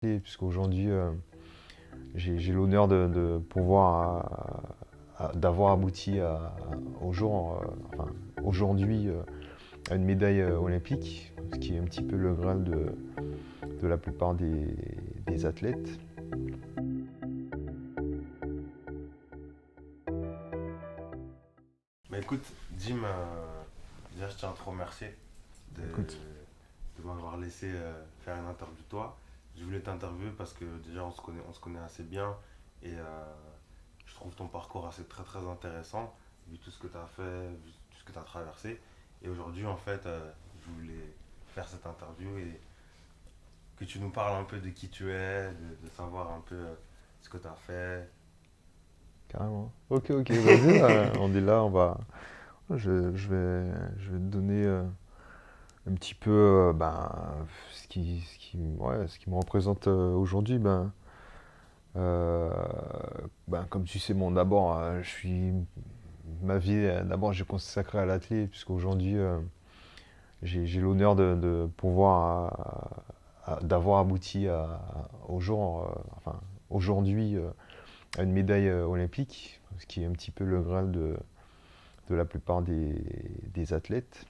Puisqu'aujourd'hui, j'ai l'honneur de pouvoir d'avoir abouti au jour, enfin, aujourd'hui, à une médaille olympique, ce qui est un petit peu le graal de la plupart des athlètes. Bah écoute, Jim, déjà je tiens à te remercier de, Écoute, de m'avoir laissé faire une interview de toi. Je voulais t'interviewer parce que déjà on se connaît assez bien et je trouve ton parcours assez très très intéressant vu tout ce que tu as fait, vu tout ce que tu as traversé. Et aujourd'hui en fait, je voulais faire cette interview et que tu nous parles un peu de qui tu es, de savoir un peu ce que tu as fait. carrément. Ok, ok, vas-y, on est là, on va. Je vais te donner un petit peu ce qui me représente aujourd'hui. Euh, comme tu sais, bon, d'abord, ma vie, d'abord, j'ai consacré à l'athlète, puisqu'aujourd'hui, j'ai l'honneur de pouvoir d'avoir abouti au jour, enfin, aujourd'hui, à une médaille olympique, ce qui est un petit peu le graal de la plupart des athlètes.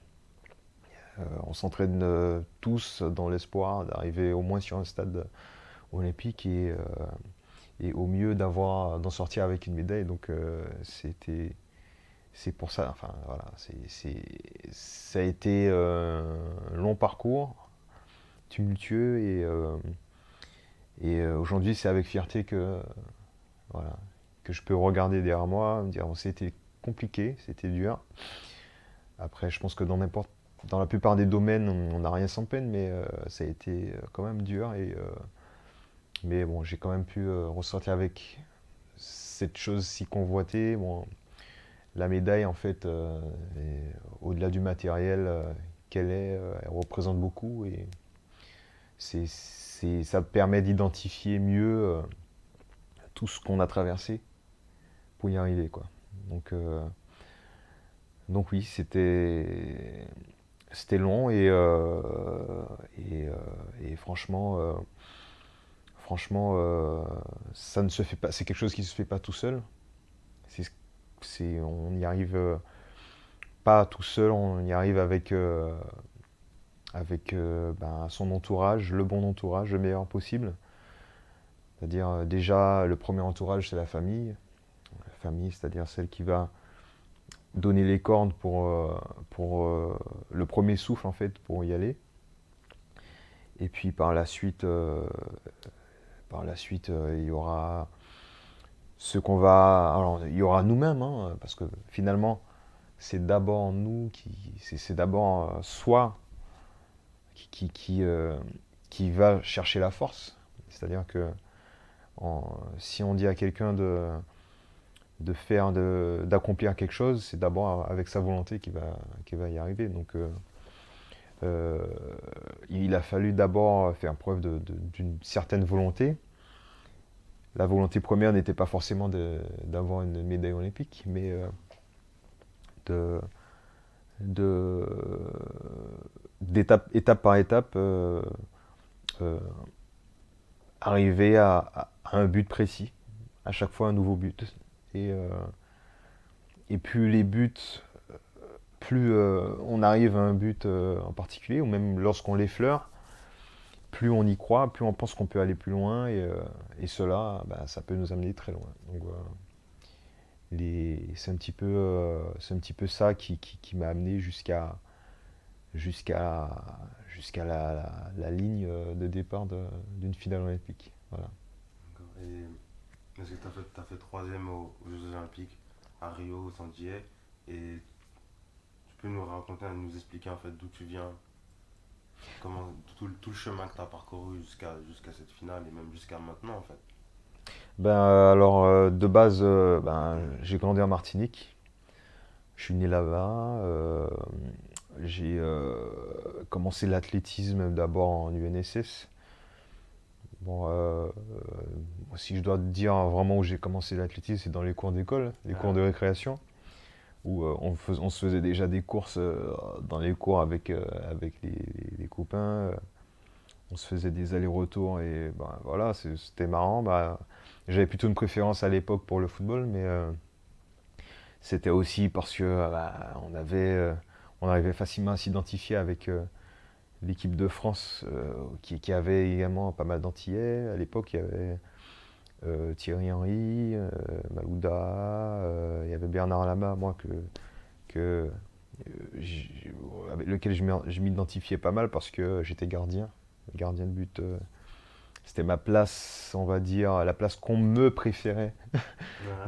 On s'entraîne tous dans l'espoir d'arriver au moins sur un stade olympique et au mieux d'en sortir avec une médaille. Donc c'est pour ça, enfin voilà, ça a été un long parcours, tumultueux et aujourd'hui c'est avec fierté voilà, que je peux regarder derrière moi, me dire bon, c'était compliqué, c'était dur. Après, je pense que dans la plupart des domaines, on n'a rien sans peine, mais ça a été quand même dur. Mais bon, j'ai quand même pu ressortir avec cette chose si convoitée. Bon, la médaille, en fait, au-delà du matériel qu'elle est, elle représente beaucoup et ça permet d'identifier mieux tout ce qu'on a traversé pour y arriver, quoi. Donc, euh, donc oui, c'était long et franchement, ça ne se fait pas. C'est quelque chose qui se fait pas tout seul. C'est, on y arrive pas tout seul. On y arrive avec son entourage, le bon entourage, le meilleur possible. C'est-à-dire déjà le premier entourage, c'est la famille. La famille, c'est-à-dire celle qui va donner les cordes pour le premier souffle en fait pour y aller. Et puis par la suite, il y aura ce qu'on va. Alors, il y aura nous-mêmes, hein, parce que finalement, c'est d'abord c'est d'abord soi qui, qui, qui, euh, qui va chercher la force. C'est-à-dire que si on dit à quelqu'un d'accomplir quelque chose, c'est d'abord avec sa volonté qu'il va y arriver. Donc, euh, il a fallu d'abord faire preuve d'une certaine volonté. La volonté première n'était pas forcément d'avoir une médaille olympique, mais de, de, étape par étape, euh, arriver à un but précis, à chaque fois un nouveau but. Et, euh, et plus les buts, plus on arrive à un but en particulier, ou même lorsqu'on l'effleure, plus on y croit, plus on pense qu'on peut aller plus loin, et cela, bah, ça peut nous amener très loin. Donc, c'est un petit peu ça qui m'a amené jusqu'à jusqu'à la ligne de départ d'une finale olympique. Voilà. Et est-ce que t'as fait troisième aux Jeux Olympiques à Rio, au Santier, et tu peux nous raconter, nous expliquer en fait d'où tu viens, comment tout le chemin que tu as parcouru jusqu'à cette finale et même jusqu'à maintenant en fait. De base, j'ai grandi en Martinique. Je suis né là-bas. J'ai commencé l'athlétisme d'abord en UNSS. Bon, si je dois te dire vraiment où j'ai commencé l'athlétisme, c'est dans les cours d'école, les cours Ah, de récréation, où on se faisait déjà des courses dans les cours avec les copains. On se faisait des allers-retours et ben, voilà, c'était marrant. Bah, j'avais plutôt une préférence à l'époque pour le football, mais c'était aussi parce que bah, on arrivait facilement à s'identifier avec l'équipe de France qui avait également pas mal d'Antillais. À l'époque, il y avait Thierry Henry, Malouda, il y avait Bernard Lama, moi, que, avec lequel je m'identifiais pas mal parce que j'étais gardien de but. C'était ma place, on va dire, la place qu'on me préférait Ouais.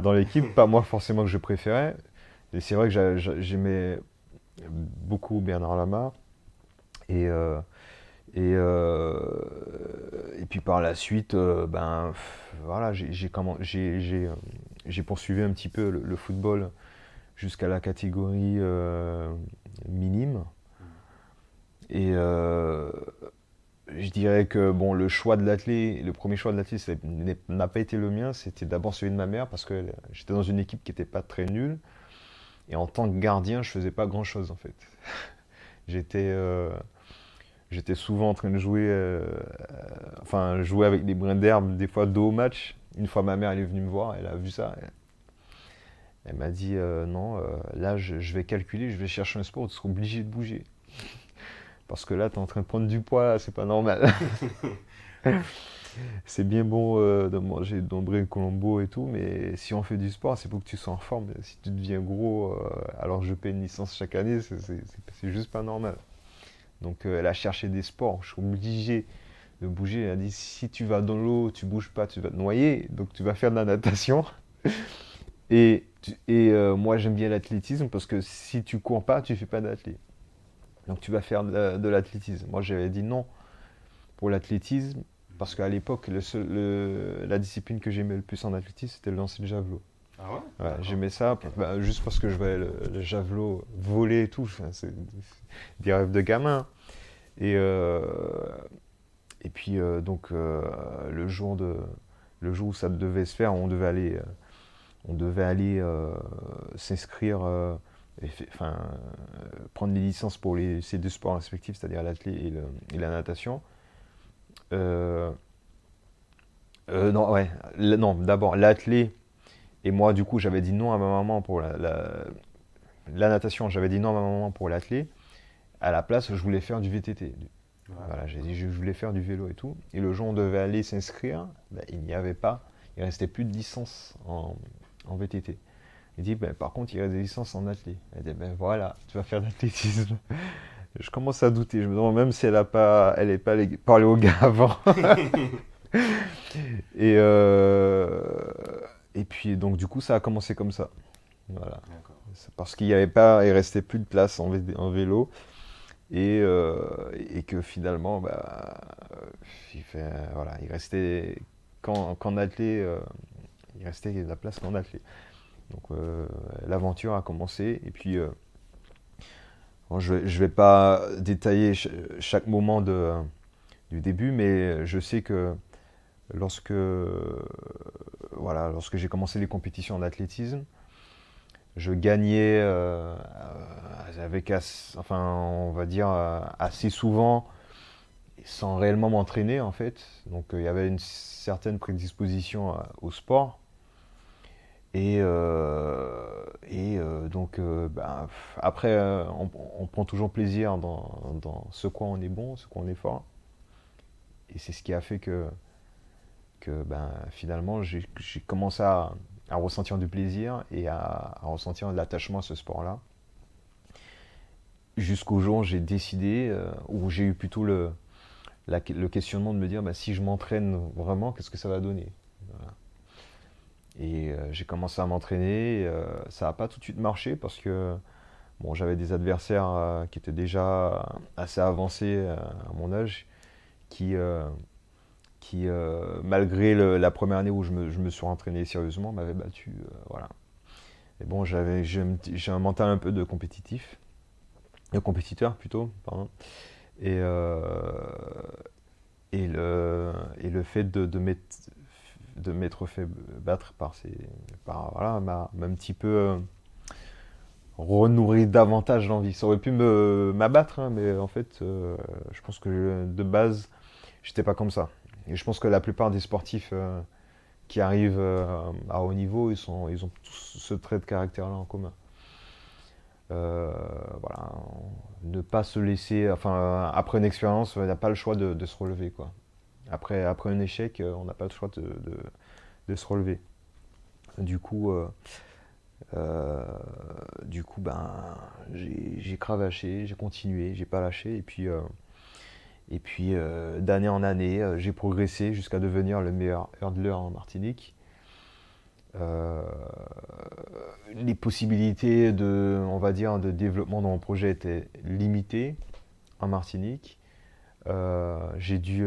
dans l'équipe, pas moi forcément que je préférais. Et c'est vrai que j'aimais beaucoup Bernard Lama. Et, euh, et puis par la suite, voilà, j'ai poursuivi un petit peu le football jusqu'à la catégorie minime. Mm. Et je dirais que bon, le premier choix de l'athlète n'a pas été le mien, c'était d'abord celui de ma mère parce que j'étais dans une équipe qui n'était pas très nulle. Et en tant que gardien, je faisais pas grand-chose en fait. J'étais j'étais souvent en train de jouer avec des brins d'herbe, des fois dos au match. Une fois, ma mère elle est venue me voir, elle a vu ça. Elle m'a dit non, là je vais calculer, je vais chercher un sport où tu seras obligé de bouger. Parce que là, tu es en train de prendre du poids, c'est pas normal. C'est bien bon de manger d'ombré, colombo et tout, mais si on fait du sport, c'est pour que tu sois en forme. Si tu deviens gros, alors que je paie une licence chaque année, c'est juste pas normal. Donc elle a cherché des sports, je suis obligé de bouger. Elle a dit si tu vas dans l'eau, tu bouges pas, tu vas te noyer, donc tu vas faire de la natation. Moi j'aime bien l'athlétisme parce que si tu cours pas, tu fais pas d'athlétisme. Donc tu vas faire de l'athlétisme. Moi j'avais dit non pour l'athlétisme parce qu'à l'époque la discipline que j'aimais le plus en athlétisme c'était le lancer de javelot. Ah ouais? Ouais, D'accord. j'aimais ça juste parce que je voyais le javelot voler et tout. Enfin, c'est des rêves de gamin. Et, euh, et puis donc le jour où ça devait se faire, on devait aller s'inscrire, prendre les licences pour ces deux sports respectifs, c'est-à-dire l'athlé et la natation. Euh, non, ouais, non, d'abord l'athlé et moi du coup j'avais dit non à ma maman pour la natation, j'avais dit non à ma maman pour l'athlé. À la place, je voulais faire du VTT. Ouais. Voilà, j'ai dit je voulais faire du vélo et tout. Et le jour où on devait aller s'inscrire, ben, il n'y avait pas, il restait plus de licence en VTT. Il dit ben, par contre il reste des licences en athlé. Elle dit ben voilà, tu vas faire de l'athlétisme. Je commence à douter, je me demande même si elle n'est pas allée parler au gars avant. Et, euh, et puis donc du coup ça a commencé comme ça. Voilà. D'accord. C'est parce qu'il n'y avait pas, il restait plus de place en vélo. Et que finalement, bah, voilà, il restait qu'en athlé, il restait de la place qu'en athlé. Donc l'aventure a commencé. Et puis, bon, je ne vais pas détailler chaque moment du début, mais je sais que lorsque, lorsque j'ai commencé les compétitions en athlétisme, je gagnais enfin, on va dire assez souvent sans réellement m'entraîner en fait. Donc il y avait une certaine prédisposition au sport. Après, on prend toujours plaisir dans ce quoi on est bon, ce quoi on est fort. Et c'est ce qui a fait que finalement, j'ai commencé à ressentir du plaisir et à ressentir de l'attachement à ce sport-là. Jusqu'au jour où j'ai décidé, où j'ai eu plutôt le questionnement de me dire bah, si je m'entraîne vraiment, qu'est-ce que ça va donner. Voilà. Et j'ai commencé à m'entraîner. Ça n'a pas tout de suite marché parce que bon, j'avais des adversaires qui étaient déjà assez avancés à mon âge, qui, malgré la première année où je me suis entraîné sérieusement, m'avaient battu. Voilà. Et bon, j'ai un mental un peu de compétiteur plutôt, pardon. Et, euh, et le fait de m'être fait battre voilà, m'a un petit peu renourri davantage l'envie. Ça aurait pu m'abattre, hein, mais en fait, je pense que de base, j'étais pas comme ça. Et je pense que la plupart des sportifs qui arrivent à haut niveau, ils ont tous ce trait de caractère-là en commun. Euh, voilà, ne pas se laisser, enfin, après une expérience, on n'a pas le choix de se relever, quoi. Après un échec, on n'a pas le choix de se relever. Du coup, euh, euh, ben, j'ai cravaché, j'ai continué, j'ai pas lâché, et puis d'année en année, j'ai progressé jusqu'à devenir le meilleur hurdler en Martinique. Euh, les possibilités on va dire, de développement dans mon projet étaient limitées en Martinique. J'ai dû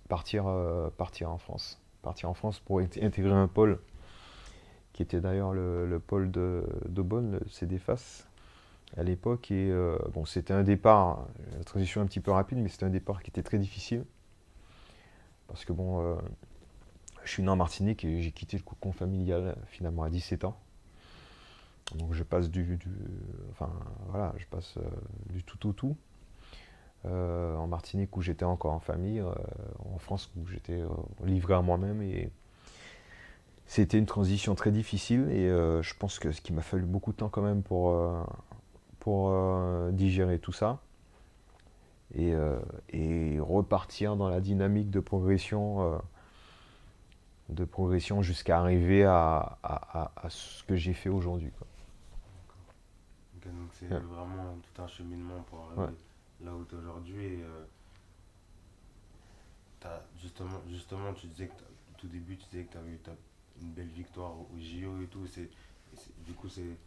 partir en France. Partir en France pour intégrer un pôle qui était d'ailleurs le pôle d'Aubonne, le CDFAS à l'époque. Et bon, c'était un départ, la transition un petit peu rapide, mais c'était un départ qui était très difficile. Parce que bon, je suis né en Martinique et j'ai quitté le cocon familial finalement à 17 ans. Donc je passe enfin voilà, je passe du tout au tout. En Martinique où j'étais encore en famille, en France où j'étais livré à moi-même, et c'était une transition très difficile, et je pense que ce qui m'a fallu beaucoup de temps quand même pour digérer tout ça, et, euh, et repartir dans la dynamique de progression jusqu'à arriver à ce que j'ai fait aujourd'hui, quoi. Ok, donc c'est Ouais. vraiment tout un cheminement pour Ouais. arriver là où tu es aujourd'hui. Et justement, tu disais que au tout début, tu disais que tu avais eu une belle victoire au JO et tout. Du coup, c'est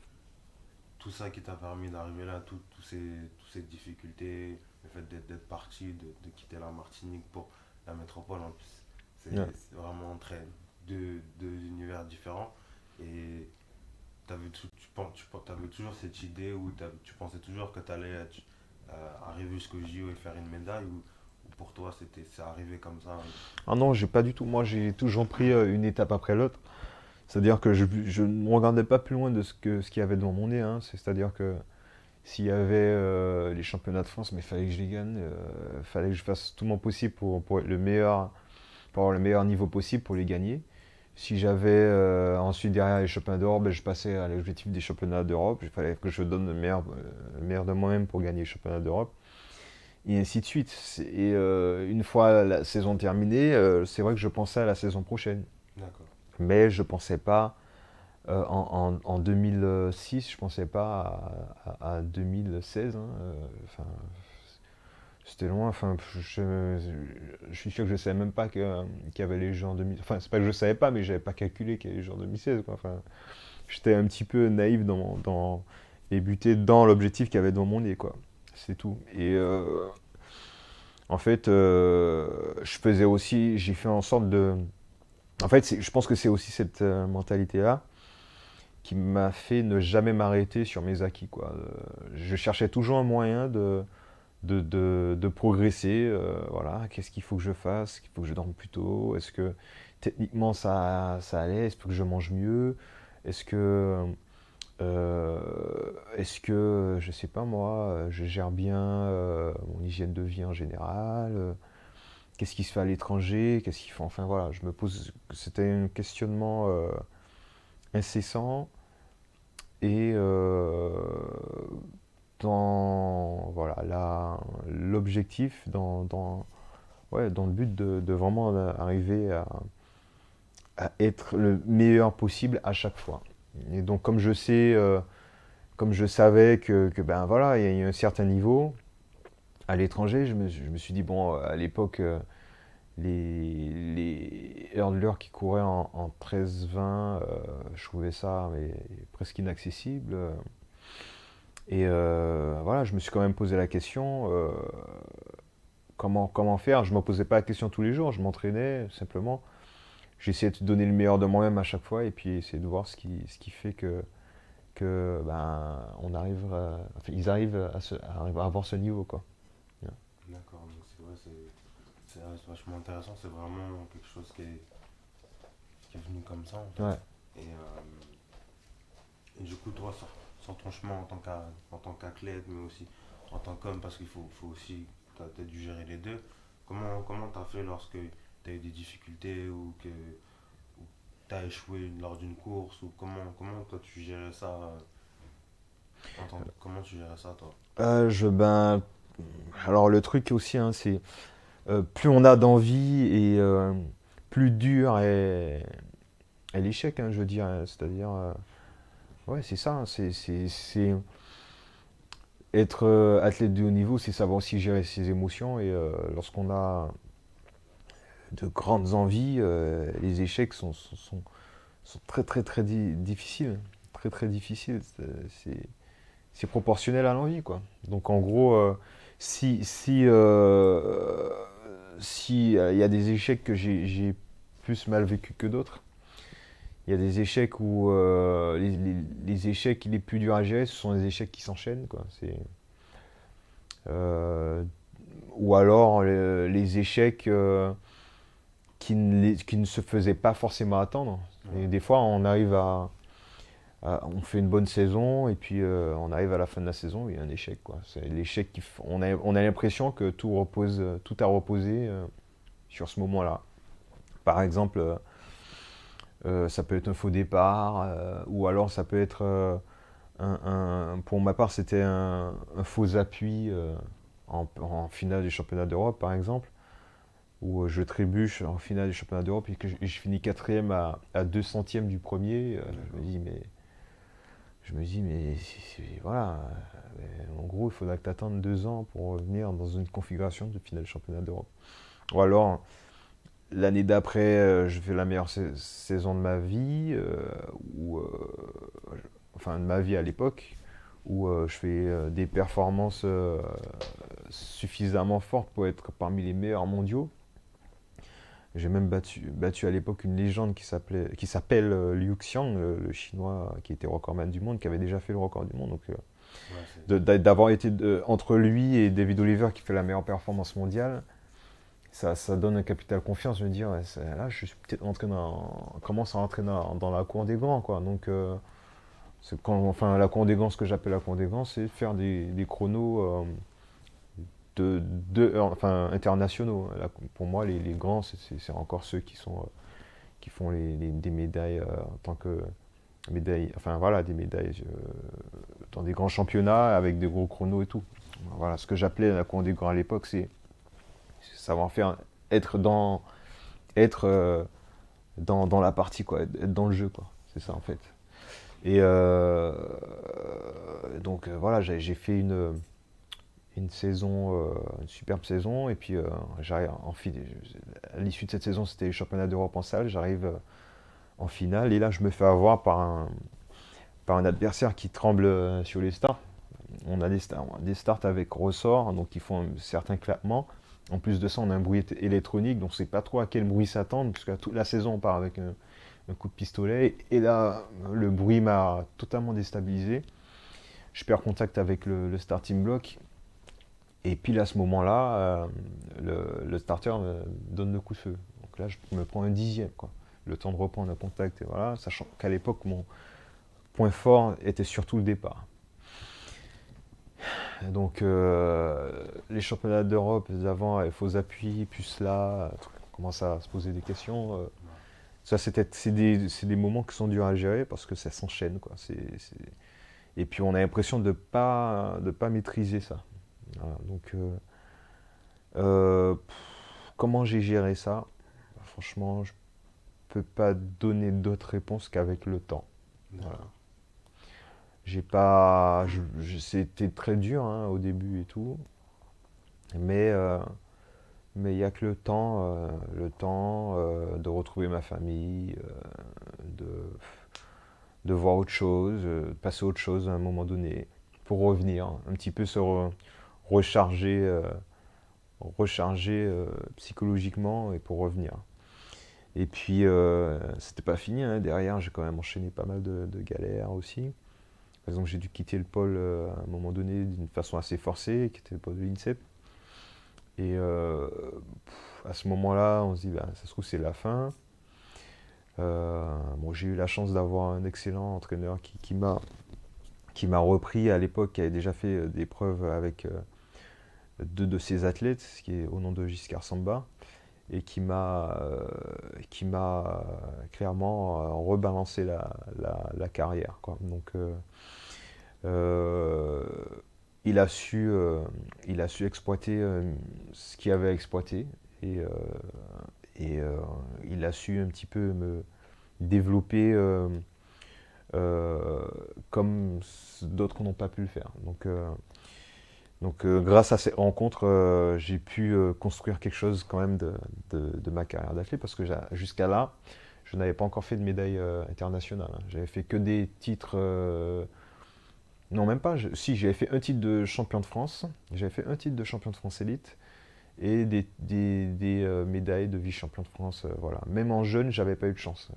tout ça qui t'a permis d'arriver là, toutes ces difficultés, le fait d'être parti, de quitter la Martinique pour la métropole en plus. Ouais. C'est vraiment très deux univers différents. Et t'avais toujours cette idée où tu pensais toujours que tu allais arriver jusqu'au JO et faire une médaille, ou pour toi c'est arrivé comme ça. Ah non, j'ai pas du tout. Moi, j'ai toujours pris une étape après l'autre. C'est-à-dire que je ne regardais pas plus loin de ce qu'il y avait devant mon nez, hein. C'est-à-dire que s'il y avait les championnats de France, mais il fallait que je les gagne, fallait que je fasse tout mon possible pour être le meilleur, pour avoir le meilleur niveau possible pour les gagner. Si j'avais ensuite derrière les championnats d'Europe, ben, je passais à l'objectif des championnats d'Europe. Il fallait que je donne le meilleur de moi-même pour gagner les championnats d'Europe. Et ainsi de suite. Et une fois la saison terminée, c'est vrai que je pensais à la saison prochaine. D'accord. Mais je pensais pas en 2006, je pensais pas à 2016, hein. Enfin, c'était loin. Enfin, je suis sûr que je savais même pas qu'il y avait les Jeux en 2000. Enfin, c'est pas que je savais pas, mais j'avais pas calculé qu'il y avait les Jeux en 2016, quoi. Enfin, j'étais un petit peu naïf et buté dans l'objectif qu'il y avait devant mon nez, quoi. C'est tout. Et en fait, j'ai fait en sorte de. En fait, je pense que c'est aussi cette mentalité-là qui m'a fait ne jamais m'arrêter sur mes acquis, quoi. Je cherchais toujours un moyen de progresser. Voilà, qu'est-ce qu'il faut que je fasse? Il faut que je dorme plus tôt? Est-ce que techniquement ça allait? Est-ce que je mange mieux? Est-ce que, euh, je sais pas moi, je gère bien mon hygiène de vie en général? Qu'est-ce qui se fait à l'étranger? Qu'est-ce qu'il faut? Enfin voilà, je me pose. C'était un questionnement incessant. Et dans voilà, l'objectif, ouais, dans le but de vraiment arriver à être le meilleur possible à chaque fois. Et donc comme je savais que ben voilà, il y a un certain niveau à l'étranger, je me suis dit, bon, à l'époque, les hurdlers qui couraient en 13-20, je trouvais ça mais, presque inaccessible. Et voilà, je me suis quand même posé la question, comment faire? Je ne me posais pas la question tous les jours, je m'entraînais simplement. J'essayais de donner le meilleur de moi-même à chaque fois, et puis essayer de voir ce qui fait que ben, enfin, ils arrivent à avoir ce niveau, quoi. D'accord, donc c'est vrai, c'est vachement intéressant. C'est vraiment quelque chose qui est venu comme ça en fait. Ouais. Et du coup, toi, sur ton chemin en tant qu'athlète, mais aussi en tant qu'homme, parce qu'il faut aussi as dû gérer les deux. Comment tu as fait lorsque tu as eu des difficultés ou que tu as échoué lors d'une course ou comment toi tu gérais ça comment tu gérais ça toi? Ben, alors le truc aussi, hein, c'est plus on a d'envie et plus dur est l'échec, hein, je veux dire. C'est-à-dire, ouais, c'est ça. C'est être athlète de haut niveau, c'est savoir aussi gérer ses émotions. Et lorsqu'on a de grandes envies, les échecs sont très très très difficiles. Très très difficiles. C'est proportionnel à l'envie, quoi. Donc en gros, si il y a des échecs que j'ai plus mal vécu que d'autres, il y a des échecs où les échecs les plus durs à gérer, ce sont les échecs qui s'enchaînent, quoi. Euh, ou alors les échecs qui ne se faisaient pas forcément attendre. Ouais. Et des fois, on arrive on fait une bonne saison et puis on arrive à la fin de la saison, il y a un échec, quoi. C'est l'échec on a l'impression que tout a reposé sur ce moment-là. Par exemple, ça peut être un faux départ ou alors ça peut être pour ma part, c'était un faux appui en finale du championnat d'Europe, par exemple, où je trébuche en finale du championnat d'Europe et que je finis quatrième à 2 centièmes du premier. Je me dis, mais voilà, en gros, il faudra que tu attendes 2 ans pour revenir dans une configuration de finale championnat d'Europe. Ou alors, l'année d'après, je fais la meilleure saison de ma vie, enfin de ma vie à l'époque, où je fais des performances suffisamment fortes pour être parmi les meilleurs mondiaux. J'ai même battu à l'époque une légende qui s'appelle Liu Xiang, le chinois qui était recordman du monde, qui avait déjà fait le record du monde. Donc, Ouais, d'avoir été entre lui et David Oliver qui fait la meilleure performance mondiale, ça donne un capital confiance. Je me dis, ouais, là, je suis peut-être commence à rentrer dans la cour des grands, quoi. Donc, enfin, la cour des grands, ce que j'appelle la cour des grands, c'est faire des chronos enfin, internationaux. Là, pour moi, les grands, c'est encore ceux qui font des médailles en tant que médailles, enfin voilà, des médailles dans des grands championnats avec des gros chronos et tout. Voilà, ce que j'appelais la cour des grands à l'époque, c'est savoir faire, être être dans la partie, quoi, être dans le jeu, quoi. C'est ça en fait. Et donc voilà, j'ai fait une saison, une superbe saison. Et puis, j'arrive à l'issue de cette saison, c'était les championnats d'Europe en salle. J'arrive en finale et là, je me fais avoir par un adversaire qui tremble sur les starts. On a des starts avec ressort, donc ils font certains clappements. En plus de ça, on a un bruit électronique, donc c'est pas trop à quel bruit s'attendre, puisque toute la saison, on part avec un coup de pistolet. Et là, le bruit m'a totalement déstabilisé. Je perds contact avec le starting block. Et pile à ce moment-là, le starter me donne le coup de feu. Donc là, je me prends un dixième, quoi. Le temps de reprendre un contact, et voilà, sachant qu'à l'époque, mon point fort était surtout le départ. Et donc, les championnats d'Europe d'avant, faux appuis, plus là, on commence à se poser des questions. Ça, c'est des moments qui sont durs à gérer parce que ça s'enchaîne, quoi. Et puis, on a l'impression de pas maîtriser ça. Voilà, donc, comment j'ai géré ça? Franchement, je peux pas donner d'autres réponses qu'avec le temps. Voilà. d'accord. J'ai pas, c'était très dur, hein, au début et tout, mais il y a que le temps de retrouver ma famille, de voir autre chose, de passer à autre chose à un moment donné, pour revenir, un petit peu recharger, psychologiquement et pour revenir. Et puis, c'était pas fini, hein. Derrière, j'ai quand même enchaîné pas mal de galères aussi. Par exemple, j'ai dû quitter le pôle à un moment donné d'une façon assez forcée, qui était le pôle de l'INSEP. Et à ce moment-là, on se dit, bah, ça se trouve, c'est la fin. Bon, j'ai eu la chance d'avoir un excellent entraîneur qui m'a repris à l'époque, qui avait déjà fait des preuves avec deux de ses athlètes, qui est au nom de Giscard Samba, et qui m'a clairement rebalancé la carrière, quoi. Donc, euh, il a su, euh, il a su exploiter ce qu'il avait à exploiter, et, euh, et il a su un petit peu me développer euh, comme d'autres n'ont pas pu le faire. Donc, grâce à ces rencontres, j'ai pu construire quelque chose quand même de ma carrière d'athlète, parce que jusqu'à là, je n'avais pas encore fait de médaille internationale, hein. J'avais fait que des titres. Non, même pas. Si, j'avais fait un titre de champion de France. J'avais fait un titre de champion de France élite et des médailles de vice-champion de France. Voilà. Même en jeune, j'avais pas eu de chance.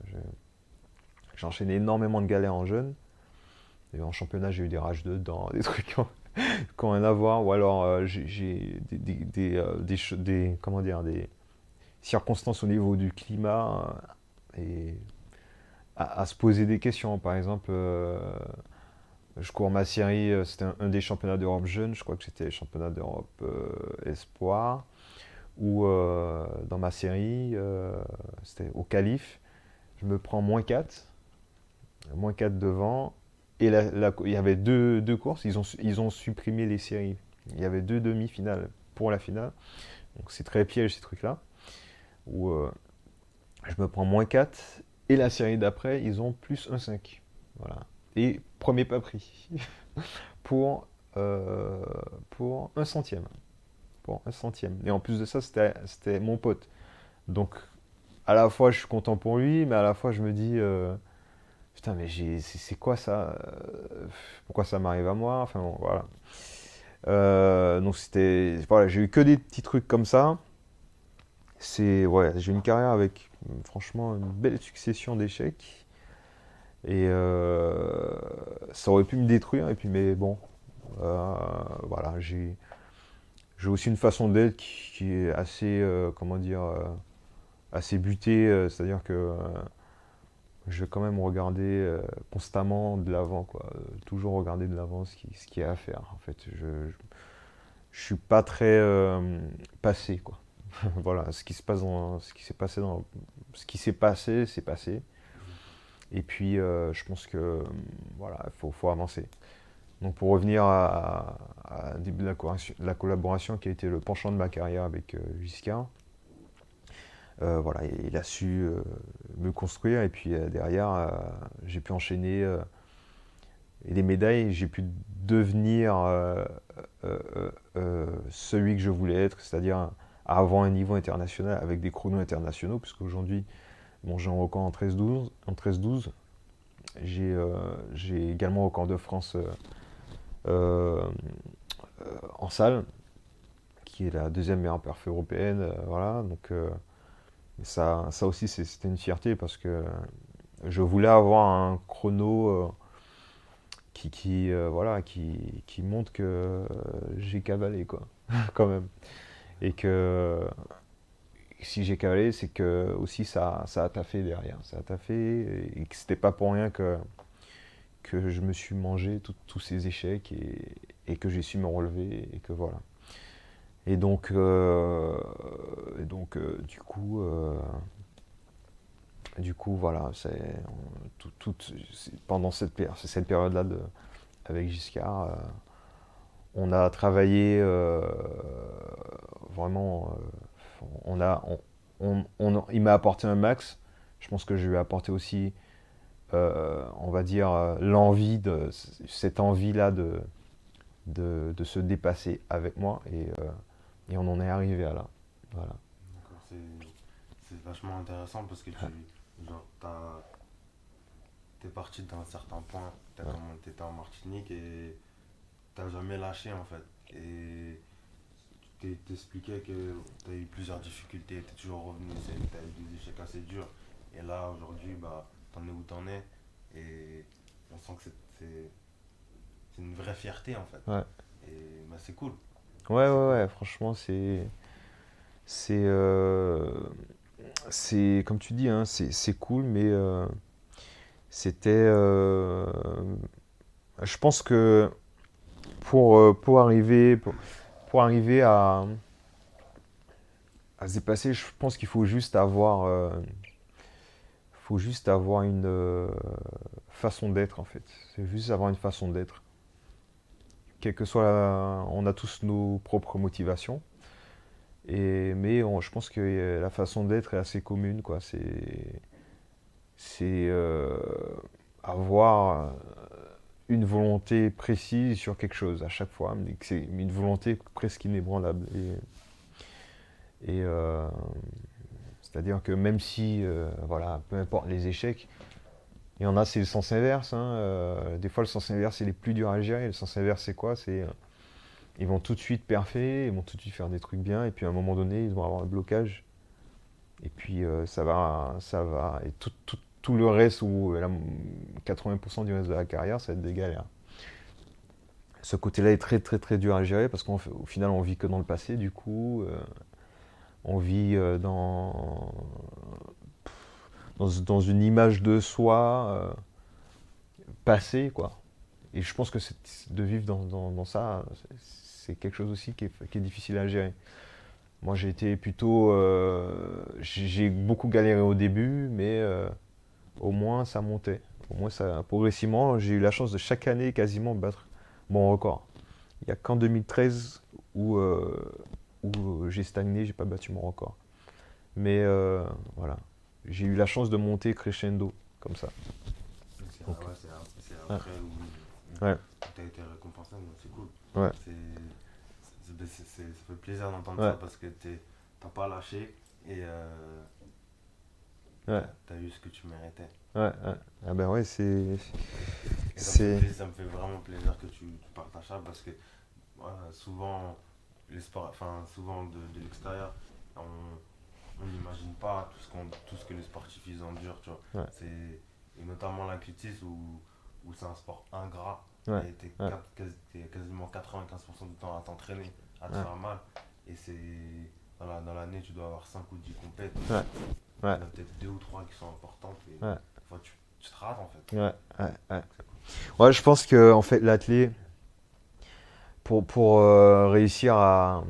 J'ai enchaîné énormément de galères en jeune. Et en championnat, j'ai eu des rages de dents, des trucs qui ont rien à voir. Ou alors, j'ai comment dire, des circonstances au niveau du climat et à se poser des questions. Par exemple, je cours ma série, c'était un des championnats d'Europe jeunes, je crois que c'était les championnats d'Europe espoir, où dans ma série, c'était au qualif, je me prends -4 devant, et il y avait deux courses, ils ont supprimé les séries. Il y avait deux demi-finales pour la finale, donc c'est très piège ces trucs-là, où je me prends -4, et la série d'après, ils ont +1,5. Voilà. Et premier pas pris pour, euh, pour un centième. Pour un centième. Et en plus de ça, c'était mon pote. Donc, à la fois, je suis content pour lui, mais à la fois, je me dis, putain, mais c'est quoi ça? Pourquoi ça m'arrive à moi? Enfin, bon, voilà. Donc, voilà, j'ai eu que des petits trucs comme ça. Ouais, j'ai une carrière avec, franchement, une belle succession d'échecs. Et ça aurait pu me détruire, et puis, mais bon, voilà, j'ai aussi une façon d'être qui est assez, comment dire, assez butée, c'est-à-dire que je vais quand même regarder constamment de l'avant, quoi. Toujours regarder de l'avant ce qu'il y a à faire. En fait, je suis pas très passé, quoi. Voilà, ce qui s'est passé, c'est passé. Et puis, je pense que voilà, faut avancer. Donc, pour revenir à début de la collaboration qui a été le penchant de ma carrière avec Giscard, voilà, il a su me construire, et puis derrière, j'ai pu enchaîner les médailles, j'ai pu devenir celui que je voulais être, c'est-à-dire avoir un niveau international avec des chronos internationaux, puisqu'aujourd'hui, bon, j'ai un record en 13-12. J'ai également un record de France euh, en salle, qui est la deuxième meilleure perf européenne. Voilà, donc ça aussi, c'était une fierté, parce que je voulais avoir un chrono voilà, qui montre que j'ai cavalé, quoi, quand même. Et que si j'ai cavalé, c'est que aussi ça a taffé derrière. Ça a taffé, et que c'était pas pour rien que je me suis mangé tous ces échecs, et que j'ai su me relever, et que voilà. Et donc, du coup, voilà, pendant cette période-là avec Giscard, on a travaillé vraiment. Il m'a apporté un max. Je pense que je lui ai apporté aussi, on va dire, cette envie-là de se dépasser avec moi, et on en est arrivé à là. Voilà. D'accord, c'est vachement intéressant parce que genre, t'es parti d'un certain point, Ouais. t'étais en Martinique et t'as jamais lâché en fait. Et t'expliquais que t'as eu plusieurs difficultés, t'es toujours revenu, t'as eu des échecs assez durs. Et là aujourd'hui, bah, t'en es où t'en es. Et on sent que c'est une vraie fierté en fait. Ouais. Et bah, c'est cool. Ouais, C'est ouais, cool. ouais, franchement, c'est, euh, c'est, comme tu dis, hein, c'est cool, mais c'était, je pense que pour arriver, pour arriver à se dépasser, je pense qu'il faut juste avoir une façon d'être en fait. C'est juste avoir une façon d'être. Quelle que soit on a tous nos propres motivations. Je pense que la façon d'être est assez commune, quoi. C'est avoir une volonté précise sur quelque chose à chaque fois, mais que c'est une volonté presque inébranlable. Et c'est-à-dire que même si, voilà, peu importe les échecs, il y en a, c'est le sens inverse, hein. Des fois, le sens inverse, il est plus dur à gérer. Le sens inverse, c'est quoi? Ils vont tout de suite perfer, ils vont tout de suite faire des trucs bien, et puis à un moment donné, ils vont avoir un blocage. Et puis et tout le reste, 80% du reste de la carrière, ça va être des galères. Ce côté-là est très très très dur à gérer parce qu'au final, on vit que dans le passé, du coup, on vit dans une image de soi passée, quoi. Et je pense que de vivre dans ça, c'est quelque chose aussi qui est difficile à gérer. Moi, j'ai été plutôt. J'ai beaucoup galéré au début, mais au moins ça montait. Au moins, progressivement, j'ai eu la chance de chaque année quasiment battre mon record. Il n'y a qu'en 2013 où j'ai stagné, j'ai pas battu mon record. Mais voilà, j'ai eu la chance de monter crescendo, comme ça. Donc, C'est ouais, après où ouais, tu as été récompensé, donc c'est cool. ouais, Ça fait plaisir d'entendre ouais, ça parce que t'as pas lâché et ouais, t'as eu ce que tu méritais. ouais, ouais. Ah ben ouais, Et c'est, ça me fait vraiment plaisir que tu partages ça parce que voilà, souvent, les sports, enfin, souvent de l'extérieur, on n'imagine pas tout ce que les sportifs ils endurent, tu vois. ouais, Et notamment l'athlétisme où c'est un sport ingrat ouais, et ouais, t'es quasiment 95% du temps à t'entraîner, à te ouais, faire mal. Et dans l'année, tu dois avoir 5 ou 10 compètes. ouais, ouais, Il y en a peut-être 2 ou 3 qui sont importantes. Et ouais, enfin, tu te rates en fait. ouais, ouais, ouais. Ouais, je pense que en fait l'athlète, pour réussir à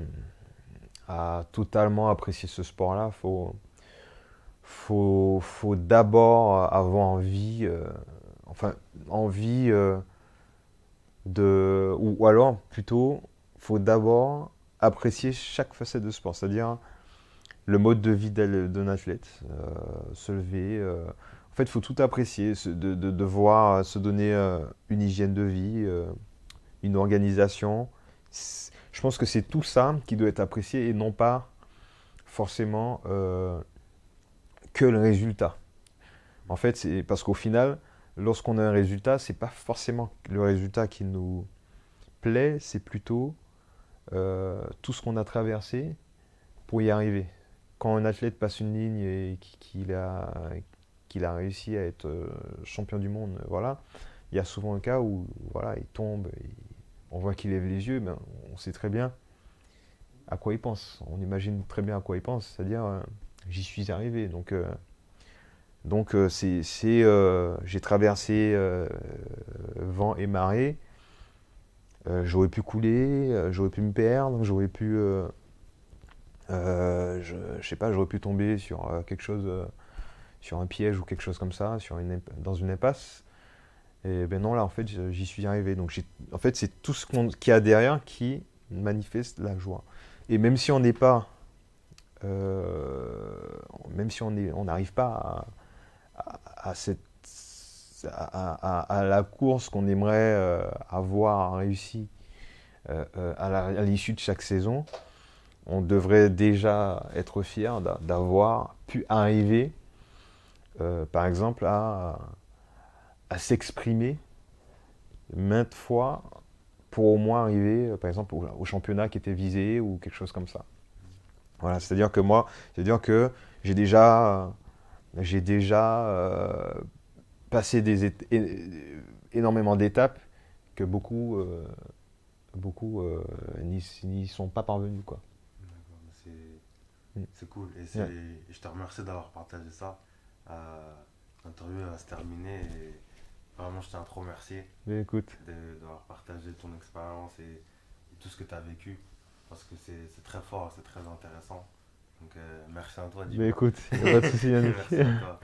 totalement apprécier ce sport-là, faut d'abord avoir envie, enfin envie ou alors plutôt, faut d'abord apprécier chaque facette de sport, c'est-à-dire le mode de vie d'un athlète, se lever. En fait, il faut tout apprécier, de devoir se donner une hygiène de vie, une organisation. Je pense que c'est tout ça qui doit être apprécié et non pas forcément que le résultat. En fait, c'est parce qu'au final, lorsqu'on a un résultat, c'est pas forcément le résultat qui nous plaît, c'est plutôt tout ce qu'on a traversé pour y arriver. Quand un athlète passe une ligne et qu'il a réussi à être champion du monde, voilà, il y a souvent un cas où voilà, il tombe, on voit qu'il lève les yeux, ben, on sait très bien à quoi il pense. On imagine très bien à quoi il pense, c'est-à-dire j'y suis arrivé. Donc j'ai traversé vent et marée. J'aurais pu couler, j'aurais pu me perdre, je sais pas, j'aurais pu tomber sur quelque chose, sur un piège ou quelque chose comme ça, dans une impasse. Et ben non, là, en fait, j'y suis arrivé. Donc, en fait, c'est tout qu'il y a derrière qui manifeste la joie. Et même si on n'est pas, même si on n'arrive pas à cette, à la course qu'on aimerait avoir réussi à l'issue de chaque saison, on devrait déjà être fier d'avoir pu arriver, par exemple, à s'exprimer maintes fois pour au moins arriver, par exemple, au championnat qui était visé ou quelque chose comme ça. Voilà, c'est-à-dire que j'ai déjà passé énormément d'étapes que beaucoup n'y sont pas parvenus, quoi. D'accord, mais Mm. c'est cool. Ouais. Je te remercie d'avoir partagé ça. L'interview va se terminer et vraiment, je tiens à te remercier Mais écoute, d'avoir partagé ton expérience et tout ce que tu as vécu. parce que c'est très fort, c'est très intéressant. Donc merci à toi, Mais dis-moi. écoute, il n'y a pas de souci, Yannick. Merci à toi.